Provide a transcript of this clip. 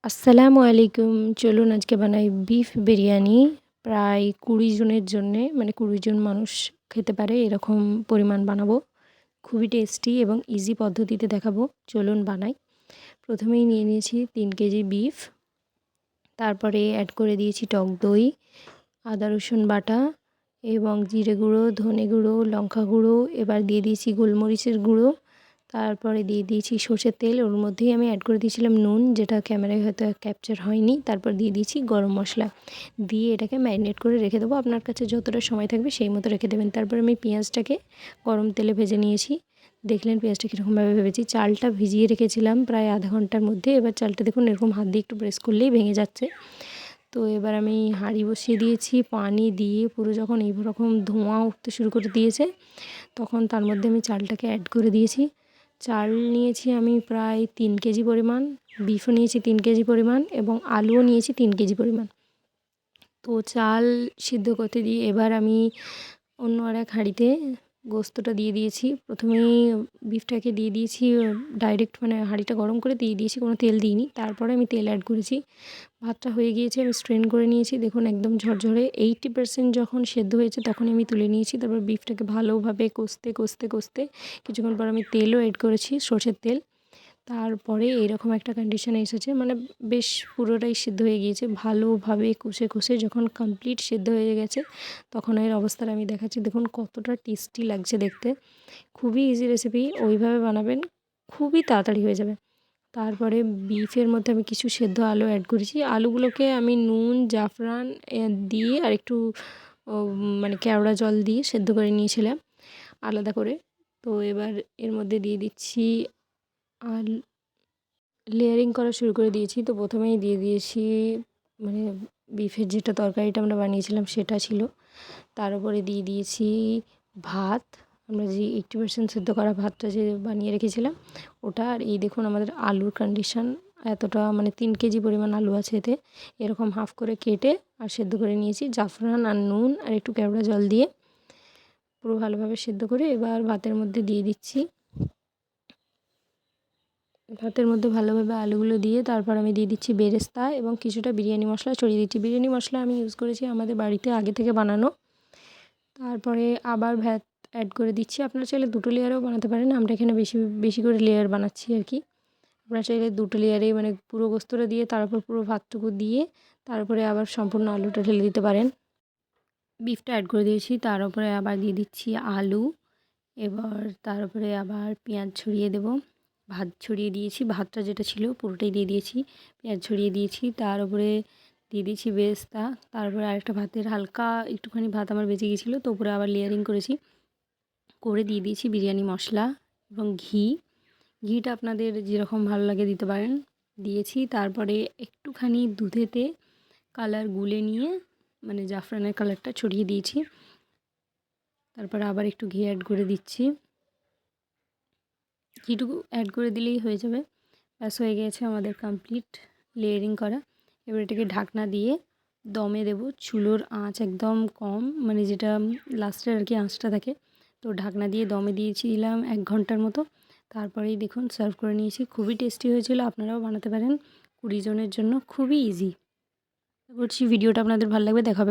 আসসালামু আলাইকুম। চলুন আজকে বানাই বিফ বিরিয়ানি। প্রায় ২০ জনের জন্যে, মানে ২০ জন মানুষ খেতে পারে এরকম পরিমাণ বানাবো। খুবই টেস্টি এবং ইজি পদ্ধতিতে দেখাবো। চলুন বানাই। প্রথমেই নিয়ে নিয়েছি ৩ কেজি বিফ। তারপরে অ্যাড করে দিয়েছি টক দই, আদা রসুন বাটা এবং জিরে গুঁড়ো, ধনে গুঁড়ো, লঙ্কা গুঁড়ো। এবার দিয়ে দিয়েছি গোলমরিচের গুঁড়ো। তারপরে দিয়ে দিয়েছি সর্ষের তেল। ওর মধ্যেই আমি অ্যাড করে দিয়েছিলাম নুন, যেটা ক্যামেরায় হয়তো ক্যাপচার হয়নি। তারপর দিয়ে দিয়েছি গরম মশলা। দিয়ে এটাকে ম্যারিনেট করে রেখে দেবো। আপনার কাছে যতটা সময় থাকবে সেই মতো রেখে দেবেন। তারপর আমি পেঁয়াজটাকে গরম তেলে ভেজে নিয়েছি। দেখলেন পেঁয়াজটা কীরকমভাবে ভেবেছি। চালটা ভিজিয়ে রেখেছিলাম প্রায় আধা ঘন্টার মধ্যে। এবার চালটা দেখুন এরকম হাত দিয়ে একটু প্রেস করলেই ভেঙে যাচ্ছে। তো এবার আমি হাঁড়ি বসিয়ে দিয়েছি। পানি দিয়ে পুরো যখন এইরকম ধোঁয়া উঠতে শুরু করে দিয়েছে, তখন তার মধ্যে আমি চালটাকে অ্যাড করে দিয়েছি। চাল নিয়েছি আমি প্রায় ৩ কেজি পরিমাণ, বিফও নিয়েছি ৩ কেজি পরিমাণ এবং আলুও নিয়েছি ৩ কেজি পরিমাণ। তো চাল সিদ্ধ করতে দিয়ে এবার আমি অন্য আরেক হাঁড়িতে গোস্তটা দিয়ে দিয়েছি। প্রথমেই বিফটাকে দিয়ে দিয়েছি ডাইরেক্ট, মানে হাঁড়িটা গরম করে দিয়ে দিয়েছি, কোনো তেল দিইনি। তারপরে আমি তেল অ্যাড করেছি। ভাতটা হয়ে গিয়েছে, আমি স্ট্রেন করে নিয়েছি। দেখুন একদম ঝরঝরে 80% যখন সেদ্ধ হয়েছে তখনই আমি তুলে নিয়েছি। তারপর বিফটাকে ভালোভাবে কষতে কিছুক্ষণ পর আমি তেলও অ্যাড করেছি, সর্ষের তেল। তারপরে এইরকম একটা কন্ডিশনে এসেছে, মানে বেশ পুরোটাই সিদ্ধ হয়ে গিয়েছে। ভালোভাবে কষে যখন কমপ্লিট সিদ্ধ হয়ে গেছে, তখন এর অবস্থাটা আমি দেখাচ্ছি। দেখুন কতটা টেস্টি লাগছে দেখতে। খুবই ইজি রেসিপি, ওইভাবে বানাবেন, খুবই তাড়াতাড়ি হয়ে যাবে। তারপরে বিফের মধ্যে আমি কিছু সেদ্ধ আলু অ্যাড করেছি। আলুগুলোকে আমি নুন, জাফরান দিয়ে আর একটু মানে কেওড়া জল দিয়ে সেদ্ধ করে নিয়েছিলাম আলাদা করে। তো এবার এর মধ্যে দিয়ে দিচ্ছি লেয়ারিং করা শুরু করে দিয়েছি। তো প্রথমেই দিয়ে দিয়েছি মানে বিফের যেটা তরকারিটা আমরা বানিয়েছিলাম সেটা ছিল। তার উপরে দিয়ে দিয়েছি ভাত, আমরা যে 80% সেদ্ধ করা ভাতটা যে বানিয়ে রেখেছিলাম ওটা। আর এই দেখুন আমাদের আলুর কন্ডিশন এতটা, মানে ৩ কেজি পরিমাণ আলু আছে এতে। এরকম হাফ করে কেটে আর সেদ্ধ করে নিয়েছি জাফরান আর নুন আর একটু কেওড়া জল দিয়ে পুরো ভালোভাবে সেদ্ধ করে। এবার ভাতের মধ্যে দিয়ে দিচ্ছি। ভাতের মধ্যে ভালোভাবে আলুগুলো দিয়ে তারপর আমি দিয়ে দিচ্ছি বেরেস্তা এবং কিছুটা বিরিয়ানি মশলা ছড়িয়ে দিচ্ছি। বিরিয়ানি মশলা আমি ইউজ করেছি আমাদের বাড়িতে আগে থেকে বানানো। তারপরে আবার ভাত অ্যাড করে দিচ্ছি। আপনারা চাইলে 2টো লেয়ারেও বানাতে পারেন। আমরা এখানে বেশি বেশি করে লেয়ার বানাচ্ছি আর কি। আপনারা চাইলে 2টো লেয়ারেই, মানে পুরো গোস্তটা দিয়ে তারপর পুরো ভাতটুকু দিয়ে তারপরে আবার সম্পূর্ণ আলুটা ঢেলে দিতে পারেন। বিফটা অ্যাড করে দিয়েছি, তার উপরে আবার দিয়ে দিচ্ছি আলু। এবার তার উপরে আবার পেঁয়াজ ছড়িয়ে দেব। ভাত ছড়িয়ে দিয়েছি, ভাতটা যেটা ছিল পুরোটাই দিয়ে দিয়েছি। পেঁয়াজ ছড়িয়ে দিয়েছি, তার উপরে দিয়ে দিয়েছি বেরেস্তা। তারপরে আরেকটা ভাতের হালকা একটুখানি ভাত আমার বেঁচে গিয়েছিলো, তো উপরে আবার লেয়ারিং করেছি, করে দিয়ে দিয়েছি বিরিয়ানি মশলা এবং ঘি। ঘিটা আপনাদের যেরকম ভালো লাগে দিতে পারেন, দিয়েছি। তারপরে একটুখানি দুধেতে কালার গুলে নিয়ে, মানে জাফরানের কালারটা ছড়িয়ে দিয়েছি। তারপরে আবার একটু ঘি অ্যাড করে দিচ্ছি। ঘিটুকু অ্যাড করে দিলেই হয়ে যাবে। ব্যাস হয়ে গিয়েছে আমাদের কমপ্লিট লেয়ারিং করা। এবার এটাকে ঢাকনা দিয়ে দমে দেব। চুলোর আঁচ একদম কম, মানে যেটা লাস্টের আর কি আঁচটা থাকে। তো ঢাকনা দিয়ে দমে দিয়েছিলাম 1 ঘন্টার মতো। তারপরেই দেখুন সার্ভ করে নিয়েছি। খুবই টেস্টি হয়েছিল, আপনারাও বানাতে পারেন। 20 জনের জন্য খুবই ইজি। আশা করছি ভিডিওটা আপনাদের ভালো লাগবে। দেখা হবে